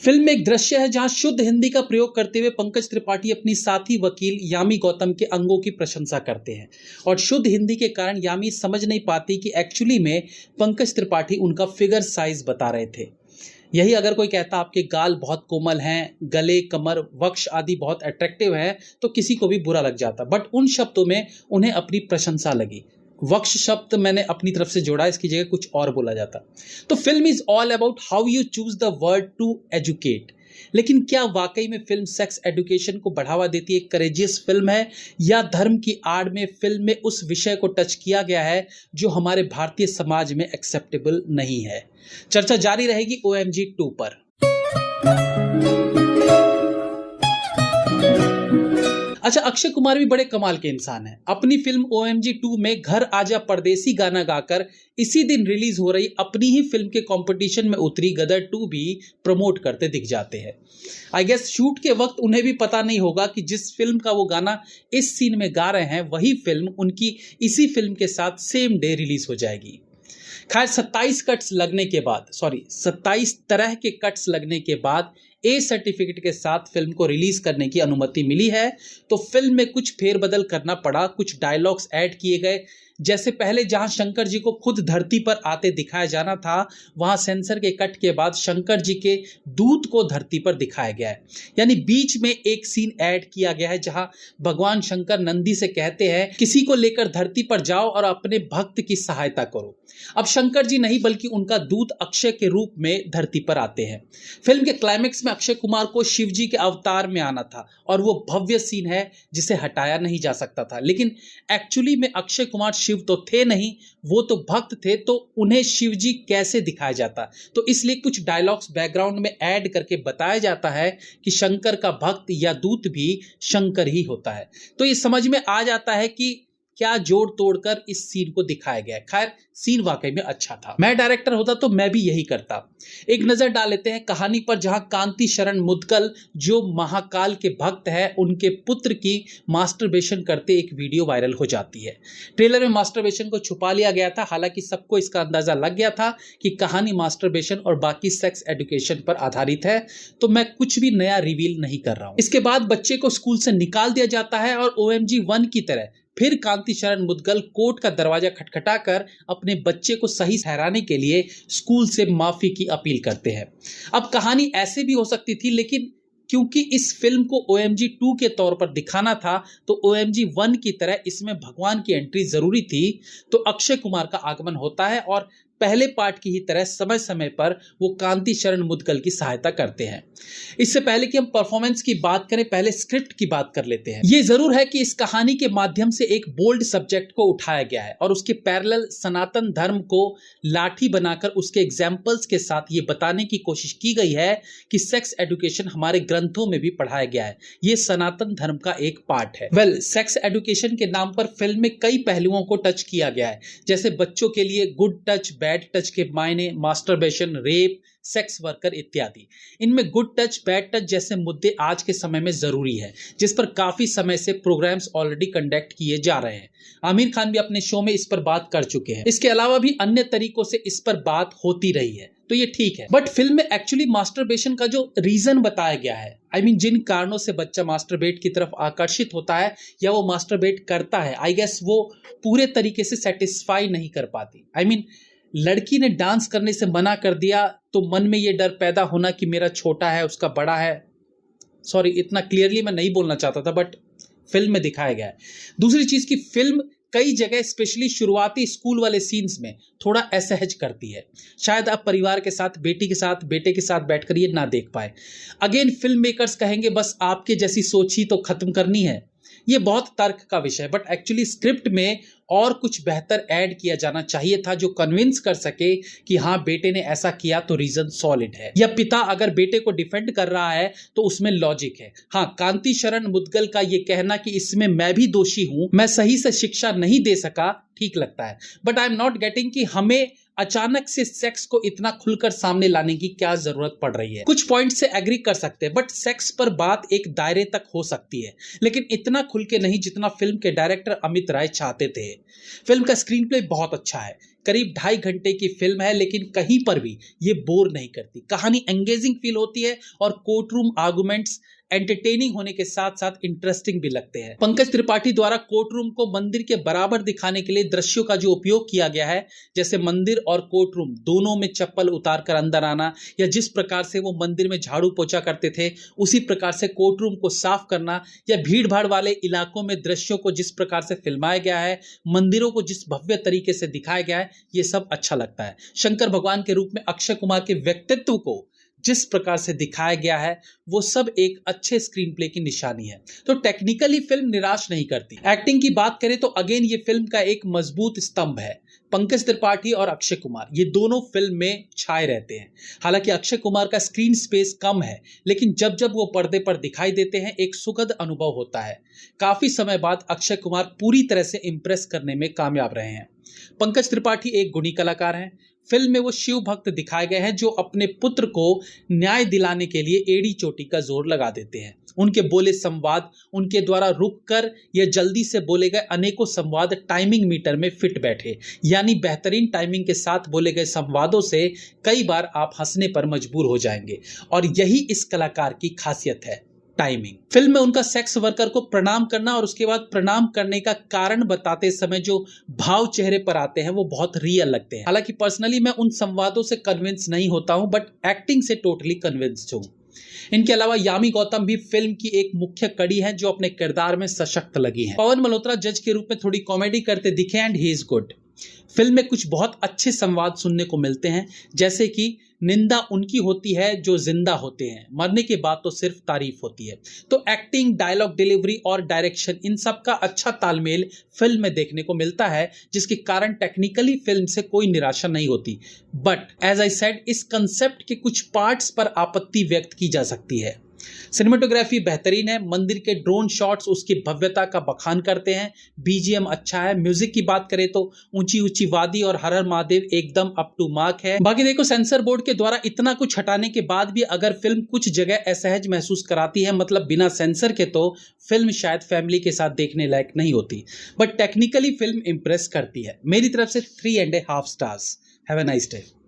Film में एक दृश्य है जहां शुद्ध हिंदी का प्रयोग करते हुए पंकज त्रिपाठी अपनी साथी वकील यामी गौतम के अंगों की प्रशंसा करते हैं और शुद्ध हिंदी के कारण यामी समझ नहीं पाती कि एक्चुअली में पंकज त्रिपाठी उनका फिगर साइज बता रहे थे। यही अगर कोई कहता आपके गाल बहुत कोमल हैं, गले, कमर, वक्ष आदि बहुत अट्रैक्टिव हैं, तो किसी को भी बुरा लग जाता। बट उन शब्दों में उन्हें अपनी प्रशंसा लगी। वक्ष शब्द मैंने अपनी तरफ से जोड़ा, इसकी जगह कुछ और बोला जाता। तो film is all about how you choose the word to educate. लेकिन क्या वाकई में फिल्म सेक्स एजुकेशन को बढ़ावा देती है? एक करेजियस फिल्म है या धर्म की आड़ में फिल्म में उस विषय को टच किया गया है जो हमारे भारतीय समाज में एक्सेप्टेबल नहीं है? चर्चा जारी रहेगी OMG 2 पर। अच्छा, अक्षय कुमार भी बड़े कमाल के इंसान हैं। अपनी फिल्म OMG 2 में घर आजा परदेसी गाना गाकर इसी दिन रिलीज हो रही अपनी ही फिल्म के कंपटीशन में उतरी गदर 2 भी प्रमोट करते दिख जाते हैं। आई गेस शूट के वक्त उन्हें भी पता नहीं होगा कि जिस फिल्म का वो गाना इस सीन में गा रहे हैं वही फिल्म उनकी इसी फिल्म के साथ सेम डे रिलीज हो जाएगी। खैर 27 तरह के कट्स लगने के बाद ए सर्टिफिकेट के साथ फिल्म को रिलीज करने की अनुमति मिली है। तो फिल्म में कुछ फेरबदल करना पड़ा, कुछ डायलॉग्स ऐड किए गए। जैसे पहले जहां शंकर जी को खुद धरती पर आते दिखाया जाना था, वहां सेंसर के कट के बाद शंकर जी के दूत को धरती पर दिखाया गया है। यानी बीच में एक सीन ऐड किया गया है जहां भगवान शंकर नंदी से कहते हैं किसी को लेकर धरती पर जाओ और अपने भक्त की सहायता करो। अब शंकर जी नहीं बल्कि उनका दूत अक्षय के रूप में धरती पर आते हैं। फिल्म के क्लाइमेक्स में अक्षय कुमार को शिव जी के अवतार में आना था और वो भव्य सीन है जिसे हटाया नहीं जा सकता था। लेकिन एक्चुअली में अक्षय कुमार शिव तो थे नहीं, वो तो भक्त थे, तो उन्हें शिव जी कैसे दिखाया जाता? तो इसलिए कुछ डायलॉग्स बैकग्राउंड में ऐड करके बताया जाता है कि शंकर का भक्त या दूत भी शंकर ही होता है। तो ये समझ में आ जाता है कि क्या जोड़ तोड़कर इस सीन को दिखाया गया है। खैर सीन वाकई में अच्छा था। मैं डायरेक्टर होता तो मैं भी यही करता। एक नजर डाल लेते हैं कहानी पर, जहां कांति शरण मुदगल जो महाकाल के भक्त हैं उनके पुत्र की मास्टरबेशन करते एक वीडियो वायरल हो जाती है। ट्रेलर में मास्टरबेशन को छुपा लिया गया था, हालांकि सबको इसका अंदाजा लग गया था कि कहानी मास्टरबेशन और बाकी सेक्स एजुकेशन पर आधारित है। तो मैं कुछ भी नया रिवील नहीं कर रहा हूं। इसके बाद बच्चे को स्कूल से निकाल दिया जाता है और OMG 1 की तरह फिर कांति शरण मुदगल कोर्ट का दरवाजा खटखटाकर अपने बच्चे को सही ठहराने के लिए स्कूल से माफी की अपील करते हैं। अब कहानी ऐसे भी हो सकती थी, लेकिन क्योंकि इस फिल्म को OMG 2 के तौर पर दिखाना था तो OMG 1 की तरह इसमें भगवान की एंट्री जरूरी थी। तो अक्षय कुमार का आगमन होता है और पहले पार्ट की ही तरह समय समय पर वो कांति शरण मुदगल की सहायता करते हैं। इससे पहले कि हम परफॉर्मेंस की बात करें, पहले स्क्रिप्ट की बात कर लेते हैं। ये जरूर है कि इस कहानी के माध्यम से एक बोल्ड सब्जेक्ट को उठाया गया है और उसके पैरेलल सनातन धर्म को लाठी बनाकर उसके एग्जाम्पल्स के साथ ये बताने की कोशिश की गई है कि सेक्स एजुकेशन हमारे ग्रंथों में भी पढ़ाया गया है, ये सनातन धर्म का एक पार्ट है। सेक्स एजुकेशन के नाम पर फिल्म में कई पहलुओं को टच किया गया है, जैसे बच्चों के लिए गुड टच, बैड टच के मायने, मास्टरबेशन, रेप, सेक्स वर्कर इत्यादि। इनमें गुड टच, बैड टच जैसे मुद्दे आज के समय में जरूरी है, जिस पर काफी समय से प्रोग्राम्स ऑलरेडी कंडक्ट किए जा रहे हैं। आमिर खान भी अपने शो में इस पर बात कर चुके हैं। इसके अलावा भी अन्य तरीकों से इस पर बात होती रही है, तो ये ठीक है। बट फिल्म में एक्चुअली मास्टरबेशन का जो रीजन बताया गया है, आई मीन जिन कारणों से बच्चा मास्टरबेट की तरफ आकर्षित होता है या वो मास्टरबेट करता है, आई गेस वो पूरे तरीके से सेटिस्फाई नहीं कर पाती। आई मीन लड़की ने डांस करने से मना कर दिया तो मन में ये डर पैदा होना कि मेरा छोटा है उसका बड़ा है। सॉरी, इतना क्लियरली मैं नहीं बोलना चाहता था, बट फिल्म में दिखाया गया है। दूसरी चीज की फिल्म कई जगह स्पेशली शुरुआती स्कूल वाले सीन्स में थोड़ा असहज करती है। शायद आप परिवार के साथ, बेटी के साथ, बेटे के साथ बैठकर ये ना देख पाए। अगेन फिल्म मेकर्स कहेंगे बस आपके जैसी सोच ही तो खत्म करनी है। ये बहुत तर्क का विषय, बट एक्चुअली स्क्रिप्ट में और कुछ बेहतर ऐड किया जाना चाहिए था जो कन्विंस कर सके कि हाँ बेटे ने ऐसा किया तो रीजन सॉलिड है, या पिता अगर बेटे को डिफेंड कर रहा है तो उसमें लॉजिक है। हाँ, कांति शरण मुदगल का ये कहना कि इसमें मैं भी दोषी हूं, मैं सही से शिक्षा नहीं दे सका, ठीक लगता है। But I am not getting कि हमें अचानक से सेक्स को इतना खुलकर सामने लाने की क्या जरूरत पड़ रही है। कुछ पॉइंट से एग्री कर सकते हैं, बट सेक्स पर बात एक दायरे तक हो सकती है, लेकिन इतना खुल के नहीं जितना फिल्म के डायरेक्टर अमित राय चाहते थे। फिल्म का स्क्रीन प्ले बहुत अच्छा है, करीब 2.5 घंटे की फिल्म है, लेकिन कहीं पर भी ये बोर नहीं करती। कहानी एंगेजिंग फील होती है और कोर्ट रूम आर्गुमेंट्स एंटरटेनिंग होने के साथ साथ इंटरेस्टिंग भी लगते हैं। पंकज त्रिपाठी द्वारा कोर्ट रूम को मंदिर के बराबर दिखाने के लिए दृश्यों का जो उपयोग किया गया है, जैसे मंदिर और कोर्ट रूम दोनों में चप्पल उतारकर अंदर आना, या जिस प्रकार से वो मंदिर में झाड़ू पोछा करते थे उसी प्रकार से कोर्ट रूम को साफ करना, या भीड़ भाड़ वाले इलाकों में दृश्यों को जिस प्रकार से फिल्माया गया है, मंदिरों को जिस भव्य तरीके से दिखाया गया है, ये सब अच्छा लगता है। शंकर भगवान के रूप में अक्षय कुमार के व्यक्तित्व को जिस प्रकार से दिखाया गया है, वो सब एक अच्छे स्क्रीन प्ले की निशानी है। तो टेक्निकली फिल्म निराश नहीं करती। एक्टिंग की बात करें तो अगेन ये फिल्म का एक मजबूत स्तंभ है। पंकज त्रिपाठी और अक्षय कुमार ये दोनों फिल्म में छाए रहते हैं। हालांकि अक्षय कुमार का स्क्रीन स्पेस कम है, लेकिन जब जब वो पर्दे पर दिखाई देते हैं एक सुखद अनुभव होता है। काफी समय बाद अक्षय कुमार पूरी तरह से इंप्रेस करने में कामयाब रहे हैं। पंकज त्रिपाठी एक गुणी कलाकार हैं। फिल्म में वो शिव भक्त दिखाए गए हैं जो अपने पुत्र को न्याय दिलाने के लिए एड़ी चोटी का जोर लगा देते हैं। उनके बोले संवाद, उनके द्वारा रुककर या जल्दी से बोले गए अनेकों संवाद टाइमिंग मीटर में फिट बैठे, यानी बेहतरीन टाइमिंग के साथ बोले गए संवादों से कई बार आप हंसने पर मजबूर हो जाएंगे, और यही इस कलाकार की खासियत है, टाइमिंग। फिल्म में उनका सेक्स वर्कर को प्रणाम करना और उसके बाद प्रणाम करने का कारण बताते समय जो भाव चेहरे पर आते हैं वो बहुत रियल लगते हैं। हालांकि पर्सनली मैं उन संवादों से कन्विंस नहीं होता हूं, बट एक्टिंग से टोटली कन्विंस्ड हूं। इनके अलावा यामी गौतम भी फिल्म की एक मुख्य कड़ी है जो अपने किरदार में सशक्त लगी है। पवन मल्होत्रा जज के रूप में थोड़ी कॉमेडी करते दिखे and he is good. Film में कुछ बहुत अच्छे संवाद सुनने को मिलते हैं, जैसे कि निंदा उनकी होती है जो जिंदा होते हैं, मरने के बाद तो सिर्फ तारीफ होती है। तो एक्टिंग, डायलॉग डिलीवरी और डायरेक्शन, इन सब का अच्छा तालमेल फिल्म में देखने को मिलता है, जिसके कारण टेक्निकली फिल्म से कोई निराशा नहीं होती। बट एज आई सेड, इस कंसेप्ट के कुछ पार्ट्स पर आपत्ति व्यक्त की जा सकती है। सिनेमेटोग्राफी बेहतरीन है, मंदिर के ड्रोन शॉट्स उसकी भव्यता का बखान करते हैं, बीजीएम अच्छा है। म्यूजिक की बात करें तो ऊंची ऊंची वादी और हर हर महादेव एकदम अप टू मार्क है। बाकी देखो, सेंसर बोर्ड के द्वारा इतना कुछ हटाने के बाद भी अगर फिल्म कुछ जगह असहज महसूस कराती है, मतलब बिना सेंसर के, तो फिल्म शायद फैमिली के साथ देखने लायक नहीं होती। बट टेक्निकली फिल्म इंप्रेस करती है। मेरी तरफ से 3.5 stars. Have a nice day.